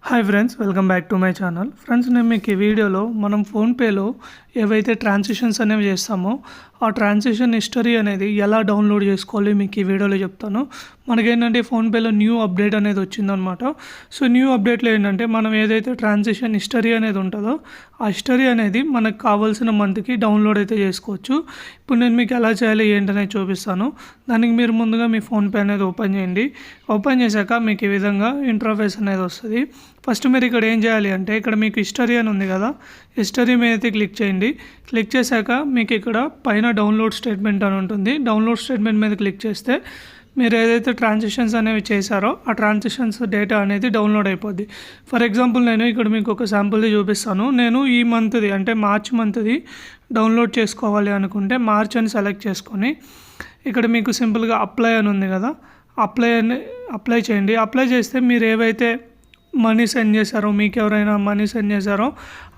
Hi friends, welcome back to my channel. Friends, నేను మీకు ఈ వీడియోలో మనం ఫోన్పేలో ఏవైతే ట్రాన్సాక్షన్స్ అనేవి చేస్తామో ఆ ట్రాన్సాక్షన్ హిస్టరీ అనేది ఎలా డౌన్లోడ్ చేసుకోవాలి మీకు ఈ వీడియోలో చెప్తాను. మనకేంటంటే ఫోన్పేలో న్యూ అప్డేట్ అనేది వచ్చిందనమాట. సో న్యూ అప్డేట్లో ఏంటంటే మనం ఏదైతే ట్రాన్సాక్షన్ హిస్టరీ అనేది ఉంటుందో ఆ హిస్టరీ అనేది మనకు కావాల్సిన మంత్కి డౌన్లోడ్ అయితే చేసుకోవచ్చు. ఇప్పుడు నేను మీకు ఎలా చేయాలి ఏంటనేది చూపిస్తాను. దానికి మీరు ముందుగా మీ ఫోన్పే అనేది ఓపెన్ చేయండి. ఓపెన్ చేశాక మీకు ఈ విధంగా ఇంటర్ఫేస్ అనేది వస్తుంది. ఫస్ట్ మీరు ఇక్కడ ఏం చేయాలి అంటే ఇక్కడ మీకు హిస్టరీ అని ఉంది కదా, హిస్టరీ మీద అయితే క్లిక్ చేయండి. క్లిక్ చేశాక మీకు ఇక్కడ పైన డౌన్లోడ్ స్టేట్మెంట్ అని ఉంటుంది. డౌన్లోడ్ స్టేట్మెంట్ మీద క్లిక్ చేస్తే మీరు ఏదైతే ట్రాన్సాక్షన్స్ అనేవి చేశారో ఆ ట్రాన్సాక్షన్స్ డేటా అనేది డౌన్లోడ్ అయిపోద్ది. ఫర్ ఎగ్జాంపుల్ నేను ఇక్కడ మీకు ఒక శాంపుల్ది చూపిస్తాను. నేను ఈ మంత్ది అంటే మార్చ్ మంత్ది డౌన్లోడ్ చేసుకోవాలి అనుకుంటే మార్చ్ అని సెలెక్ట్ చేసుకొని ఇక్కడ మీకు సింపుల్గా అప్లై అని ఉంది కదా, అప్లై చేయండి. అప్లై చేస్తే మీరు ఏవైతే మనీ సెండ్ చేశారో, మీకు ఎవరైనా మనీ సెండ్ చేశారో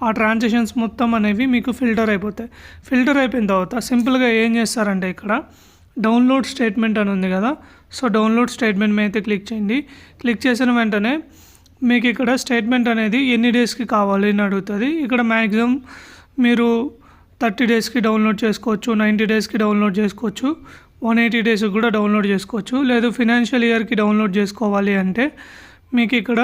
ఆ ట్రాన్సాక్షన్స్ మొత్తం అనేవి మీకు ఫిల్టర్ అయిపోతాయి. ఫిల్టర్ అయిపోయిన తర్వాత సింపుల్గా ఏం చేస్తారంటే ఇక్కడ డౌన్లోడ్ స్టేట్మెంట్ అని ఉంది కదా, సో డౌన్లోడ్ స్టేట్మెంట్ మీద అయితే క్లిక్ చేయండి. క్లిక్ చేసిన వెంటనే మీకు ఇక్కడ స్టేట్మెంట్ అనేది ఎన్ని డేస్కి కావాలి అని అడుగుతుంది. ఇక్కడ మ్యాక్సిమం మీరు 30 డేస్కి డౌన్లోడ్ చేసుకోవచ్చు, 90 డేస్కి డౌన్లోడ్ చేసుకోవచ్చు, 180 డేస్కి కూడా డౌన్లోడ్ చేసుకోవచ్చు. లేదు ఫినాన్షియల్ ఇయర్కి డౌన్లోడ్ చేసుకోవాలి అంటే మీకు ఇక్కడ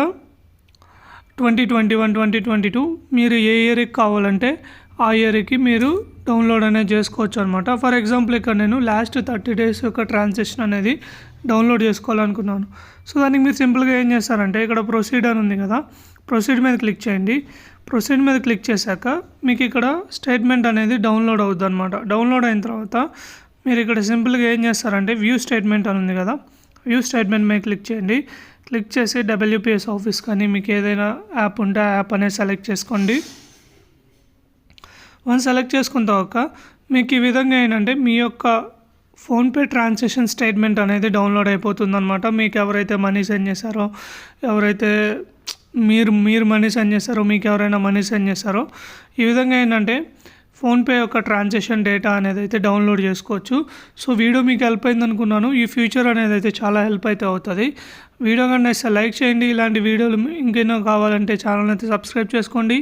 2021, 2022 మీరు ఏ ఇయర్కి కావాలంటే ఆ ఇయర్కి మీరు డౌన్లోడ్ అనేది చేసుకోవచ్చు అనమాట. ఫర్ ఎగ్జాంపుల్ ఇక్కడ నేను లాస్ట్ 30 డేస్ యొక్క ట్రాన్సాక్షన్ అనేది డౌన్లోడ్ చేసుకోవాలనుకున్నాను. సో దానికి మీరు సింపుల్గా ఏం చేస్తారంటే ఇక్కడ ప్రొసీడ్ అని ఉంది కదా, ప్రొసీడ్ మీద క్లిక్ చేయండి. ప్రొసీడ్ మీద క్లిక్ చేశాక మీకు ఇక్కడ స్టేట్మెంట్ అనేది డౌన్లోడ్ అవుతుంది అనమాట. డౌన్లోడ్ అయిన తర్వాత మీరు ఇక్కడ సింపుల్గా ఏం చేస్తారంటే వ్యూ స్టేట్మెంట్ అని ఉంది కదా, వ్యూ స్టేట్మెంట్ మీద క్లిక్ చేయండి. క్లిక్ చేసి డబ్ల్యూపీఎస్ ఆఫీస్ కానీ మీకు ఏదైనా యాప్ ఉంటే ఆ యాప్ అనేది సెలెక్ట్ చేసుకోండి. వన్స్ సెలెక్ట్ చేసుకున్న తర్వాత మీకు ఈ విధంగా ఏంటంటే మీ యొక్క ఫోన్పే ట్రాన్సాక్షన్ స్టేట్మెంట్ అనేది డౌన్లోడ్ అయిపోతుంది అనమాట. మీకు ఎవరైతే మనీ సెండ్ చేశారో, ఎవరైతే మీరు మనీ సెండ్ చేశారో, మీకు ఎవరైనా మనీ సెండ్ చేశారో ఈ విధంగా ఏంటంటే ఫోన్పే యొక్క ట్రాన్సాక్షన్ డేటా అనేది అయితే డౌన్లోడ్ చేసుకోవచ్చు. సో వీడియో మీకు హెల్ప్ అయింది అనుకున్నాను. ఈ ఫ్యూచర్ అనేది అయితే చాలా హెల్ప్ అయితే అవుతుంది. వీడియో కానీ లైక్ చేయండి. ఇలాంటి వీడియోలు ఇంకెన్నో కావాలంటే ఛానల్ అయితే సబ్స్క్రైబ్ చేసుకోండి.